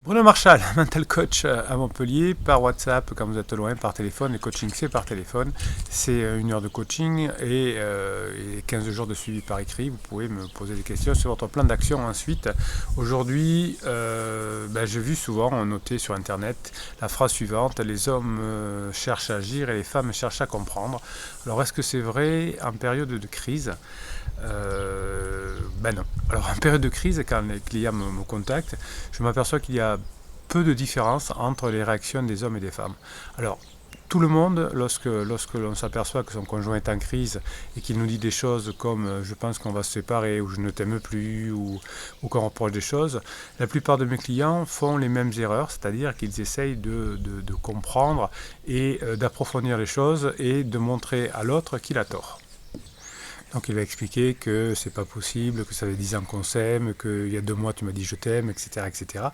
Bruno Marchal, mental coach à Montpellier, par WhatsApp quand vous êtes loin, par téléphone. Le coaching, c'est par téléphone. C'est 1 heure de coaching et 15 jours de suivi par écrit. Vous pouvez me poser des questions sur votre plan d'action ensuite. Aujourd'hui, j'ai vu souvent noter sur Internet la phrase suivante: les hommes cherchent à agir et les femmes cherchent à comprendre. Alors, est-ce que c'est vrai en période de crise? Non. Alors en période de crise, quand les clients me contactent, je m'aperçois qu'il y a peu de différence entre les réactions des hommes et des femmes. Alors, tout le monde, lorsque l'on s'aperçoit que son conjoint est en crise et qu'il nous dit des choses comme je pense qu'on va se séparer, ou je ne t'aime plus, ou qu'on reproche des choses, la plupart de mes clients font les mêmes erreurs, c'est-à-dire qu'ils essayent de comprendre et d'approfondir les choses et de montrer à l'autre qu'il a tort. Donc il va expliquer que c'est pas possible, que ça fait 10 ans qu'on s'aime, qu'il y a 2 mois tu m'as dit je t'aime, etc., etc.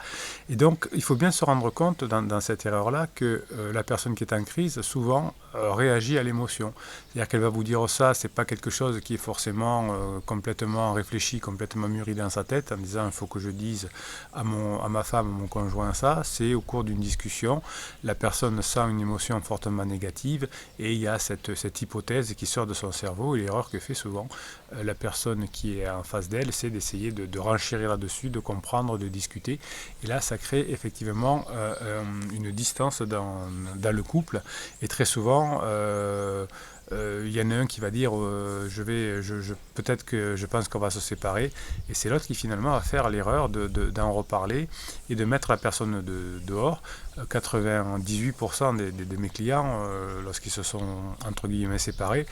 Et donc il faut bien se rendre compte dans cette erreur-là que la personne qui est en crise souvent réagit à l'émotion. C'est-à-dire qu'elle va vous dire ça, c'est pas quelque chose qui est forcément complètement réfléchi, complètement mûri dans sa tête en disant il faut que je dise à ma femme, à mon conjoint ça. C'est au cours d'une discussion, la personne sent une émotion fortement négative et il y a cette hypothèse qui sort de son cerveau et l'erreur que fait souvent la personne qui est en face d'elle, c'est d'essayer de renchérir là-dessus, de comprendre, de discuter. Et là, ça crée effectivement une distance dans le couple. Et très souvent, y en a un qui va dire peut-être que je pense qu'on va se séparer, et c'est l'autre qui finalement va faire l'erreur d'en reparler et de mettre la personne dehors. 98% de mes clients, lorsqu'ils se sont entre guillemets séparés,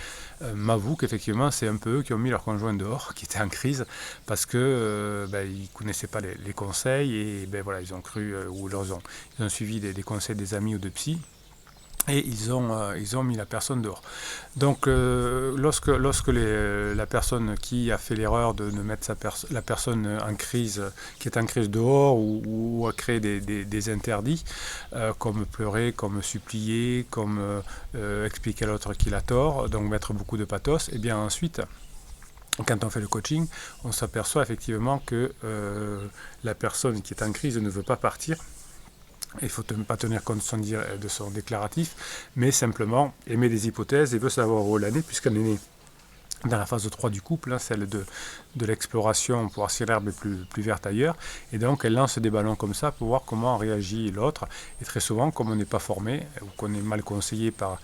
m'avouent qu'effectivement c'est un peu eux qui ont mis leur conjoint dehors, qui était en crise, parce que ils connaissaient pas les conseils et ils ont cru ou ils ont suivi des conseils des amis ou de psy. Et ils ont mis la personne dehors. Donc lorsque la personne qui a fait l'erreur de mettre la personne en crise, qui est en crise dehors, ou a créé des interdits, comme pleurer, comme supplier, comme expliquer à l'autre qu'il a tort, donc mettre beaucoup de pathos, et bien ensuite, quand on fait le coaching, on s'aperçoit effectivement que la personne qui est en crise ne veut pas partir. Il ne faut pas tenir compte de son déclaratif, mais simplement émet des hypothèses et veut savoir où elle en est, puisqu'elle est née dans la phase 3 du couple, celle de l'exploration pour voir si l'herbe est plus verte ailleurs. Et donc elle lance des ballons comme ça pour voir comment réagit l'autre. Et très souvent, comme on n'est pas formé, ou qu'on est mal conseillé par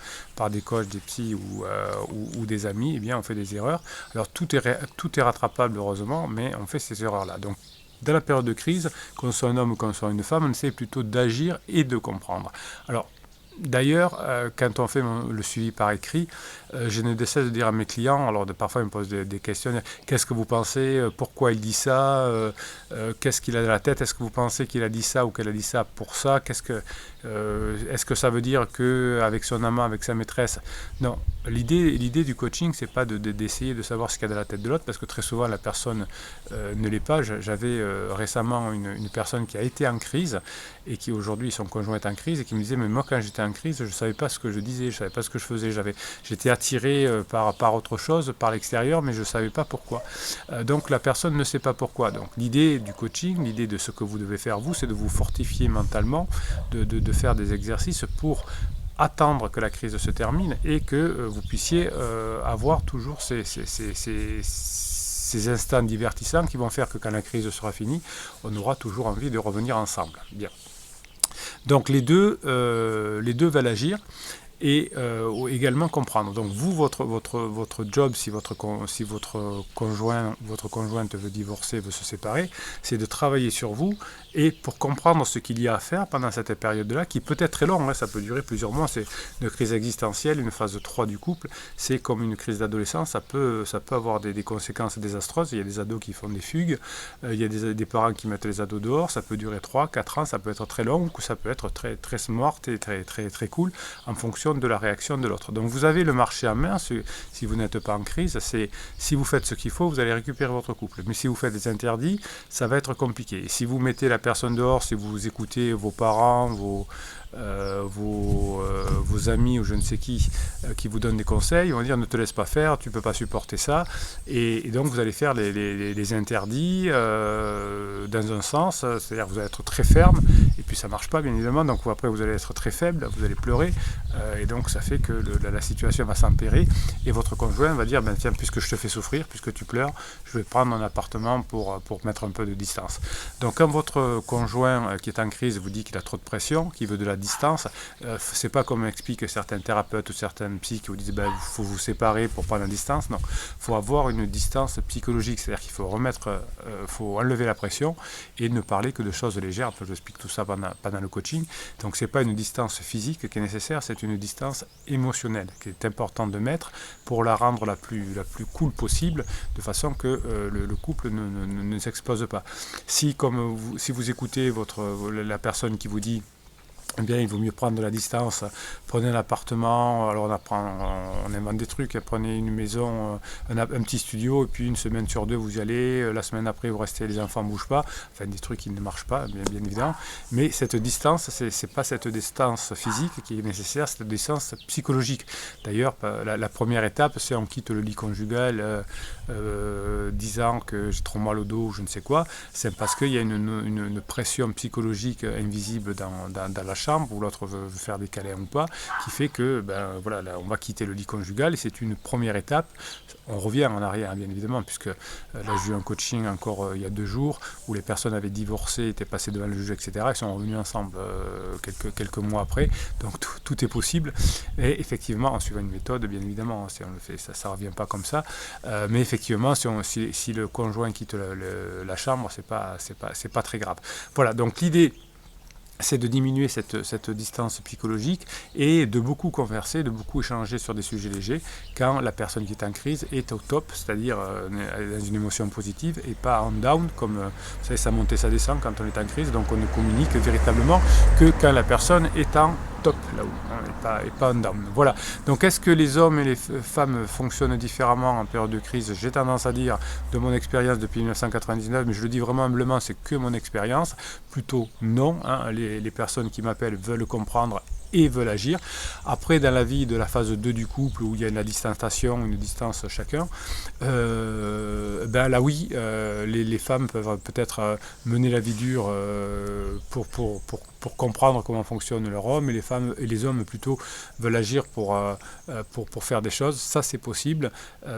des coachs, des psys ou des amis, eh bien on fait des erreurs. Alors tout est rattrapable heureusement, mais on fait ces erreurs-là. Donc dans la période de crise, qu'on soit un homme ou qu'on soit une femme, on essaie plutôt d'agir et de comprendre. Alors, d'ailleurs, quand on fait le suivi par écrit, je ne cesse de dire à mes clients, alors parfois ils me posent des questions, qu'est-ce que vous pensez, pourquoi il dit ça, qu'est-ce qu'il a dans la tête, est-ce que vous pensez qu'il a dit ça ou qu'elle a dit ça pour ça, est-ce que ça veut dire qu'avec son amant, avec sa maîtresse? Non, l'idée du coaching, c'est pas d'essayer de savoir ce qu'il y a dans la tête de l'autre, parce que très souvent la personne ne l'est pas. J'avais récemment une personne qui a été en crise et qui aujourd'hui, son conjoint est en crise, et qui me disait, mais moi quand j'étais en crise, je ne savais pas ce que je disais, je ne savais pas ce que je faisais, j'étais attiré par autre chose, par l'extérieur, mais je ne savais pas pourquoi. Donc la personne ne sait pas pourquoi. Donc l'idée du coaching, l'idée de ce que vous devez faire vous, c'est de vous fortifier mentalement, de faire des exercices pour attendre que la crise se termine et que vous puissiez avoir toujours ces instants divertissants qui vont faire que quand la crise sera finie, on aura toujours envie de revenir ensemble. Bien. Donc les deux veulent agir et également comprendre. Donc vous, votre job, si votre conjoint, votre conjointe veut divorcer, veut se séparer, c'est de travailler sur vous et pour comprendre ce qu'il y a à faire pendant cette période-là, qui peut être très longue, ça peut durer plusieurs mois, c'est une crise existentielle, une phase 3 du couple, c'est comme une crise d'adolescence, ça peut avoir des conséquences désastreuses. Il y a des ados qui font des fugues, il y a des parents qui mettent les ados dehors, ça peut durer 3-4 ans, ça peut être très long, ou ça peut être très, très smart et très, très, très cool, en fonction de la réaction de l'autre. Donc vous avez le marché en main, si vous n'êtes pas en crise, c'est si vous faites ce qu'il faut, vous allez récupérer votre couple. Mais si vous faites des interdits, ça va être compliqué. Et si vous mettez la la personne dehors, si vous écoutez vos parents, vos amis ou je ne sais qui vous donnent des conseils, ils vont dire ne te laisse pas faire, tu ne peux pas supporter ça, et donc vous allez faire les interdits dans un sens, c'est-à-dire vous allez être très ferme, et puis ça ne marche pas bien évidemment, donc après vous allez être très faible, vous allez pleurer, et donc ça fait que la situation va s'empirer, et votre conjoint va dire, ben tiens, puisque je te fais souffrir, puisque tu pleures, je vais prendre un appartement pour mettre un peu de distance. Donc quand votre conjoint qui est en crise vous dit qu'il a trop de pression, qu'il veut de la distance, c'est pas comme expliquent certains thérapeutes ou certains psys qui vous disent il faut vous séparer pour prendre la distance. Non, il faut avoir une distance psychologique, c'est-à-dire qu'il faut faut enlever la pression et ne parler que de choses légères. Enfin, j'explique tout ça pendant le coaching. Donc c'est pas une distance physique qui est nécessaire, c'est une distance émotionnelle qui est importante de mettre pour la rendre la plus cool possible, de façon que le couple ne s'explose pas. Si vous écoutez la personne qui vous dit eh bien, il vaut mieux prendre de la distance, prenez un appartement, alors on invente des trucs, prenez une maison, un petit studio, et puis une semaine sur deux vous y allez, la semaine après vous restez, les enfants ne bougent pas, enfin des trucs qui ne marchent pas, bien évidemment, mais cette distance, c'est pas cette distance physique qui est nécessaire, c'est cette distance psychologique. D'ailleurs, la première étape, c'est on quitte le lit conjugal, disant que j'ai trop mal au dos ou je ne sais quoi, c'est parce qu'il y a une pression psychologique invisible dans la chambre, où l'autre veut faire des câlins ou pas, qui fait que voilà, là, on va quitter le lit conjugal, et c'est une première étape. On revient en arrière, bien évidemment, puisque là j'ai eu un coaching encore il y a 2 jours, où les personnes avaient divorcé, étaient passées devant le juge, etc. Ils sont revenus ensemble quelques mois après, donc tout est possible, et effectivement en suivant une méthode, bien évidemment, si on le fait, ça revient pas comme ça, mais effectivement si le conjoint quitte la chambre, c'est pas très grave. Voilà, donc l'idée, c'est de diminuer cette distance psychologique et de beaucoup converser, de beaucoup échanger sur des sujets légers quand la personne qui est en crise est au top, c'est-à-dire dans une émotion positive et pas en down, comme vous savez, ça monte et ça descend quand on est en crise, donc on ne communique véritablement que quand la personne est en top là-haut, hein, et pas en down. Voilà, donc est-ce que les hommes et les femmes fonctionnent différemment en période de crise? J'ai tendance à dire, de mon expérience depuis 1999, mais je le dis vraiment humblement, c'est que mon expérience, plutôt non, hein, les personnes qui m'appellent veulent comprendre et veulent agir. Après, dans la vie de la phase 2 du couple, où il y a une distanciation, une distance chacun, là oui, les femmes peuvent peut-être mener la vie dure pour comprendre comment fonctionne leur homme, et les femmes et les hommes plutôt veulent agir pour faire des choses. Ça, c'est possible.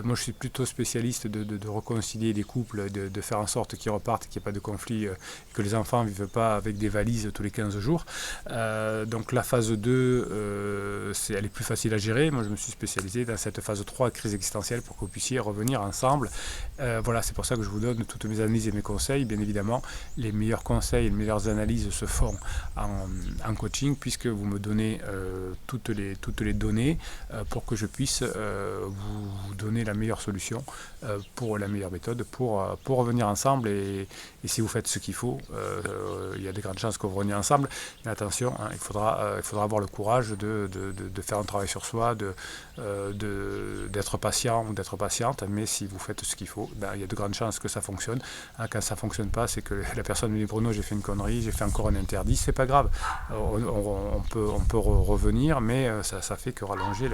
Moi, je suis plutôt spécialiste de réconcilier des couples, de faire en sorte qu'ils repartent, qu'il n'y ait pas de conflit, que les enfants ne vivent pas avec des valises tous les 15 jours. Donc la phase 2, elle est plus facile à gérer. Moi, je me suis spécialisé dans cette phase 3, crise existentielle, pour que vous puissiez revenir ensemble. Voilà, c'est pour ça que je vous donne toutes mes analyses et mes conseils. Bien évidemment, les meilleurs conseils et les meilleures analyses se font en coaching, puisque vous me donnez toutes les données pour que je puisse vous donner la meilleure solution, pour la meilleure méthode, pour revenir ensemble. Et si vous faites ce qu'il faut, il y a de grandes chances que vous reveniez ensemble. Mais attention, hein, il faudra avoir le courage de faire un travail sur soi, d'être patient ou d'être patiente. Mais si vous faites ce qu'il faut, il y a de grandes chances que ça fonctionne. Hein, quand ça ne fonctionne pas, c'est que la personne me dit Bruno, j'ai fait une connerie, j'ai fait encore un interdit. C'est pas grave, on peut revenir, mais ça fait que rallonger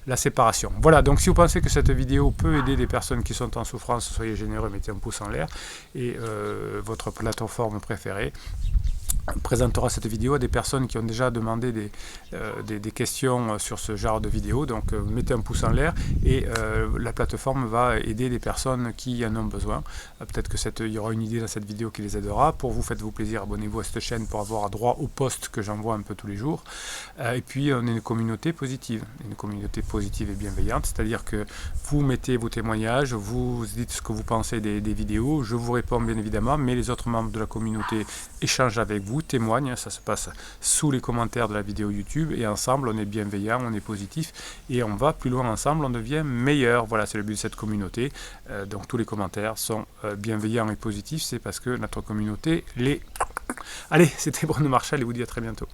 la séparation. Voilà, donc si vous pensez que cette vidéo peut aider des personnes qui sont en souffrance, soyez généreux, mettez un pouce en l'air, et votre plateforme préférée présentera cette vidéo à des personnes qui ont déjà demandé des questions sur ce genre de vidéo. Donc mettez un pouce en l'air, et la plateforme va aider des personnes qui en ont besoin. Peut-être que il y aura une idée dans cette vidéo qui les aidera. Pour vous, faites-vous plaisir, abonnez-vous à cette chaîne pour avoir droit aux posts que j'envoie un peu tous les jours. Et puis on est une communauté positive et bienveillante, c'est-à-dire que vous mettez vos témoignages, vous dites ce que vous pensez des vidéos, je vous réponds bien évidemment, mais les autres membres de la communauté échangent avec vous, témoignent, ça se passe sous les commentaires de la vidéo YouTube, et ensemble on est bienveillant, on est positif, et on va plus loin ensemble, on devient meilleur. Voilà, c'est le but de cette communauté. Donc tous les commentaires sont bienveillants et positifs, c'est parce que notre communauté l'est. Allez, c'était Bruno Marchal, et vous dis à très bientôt.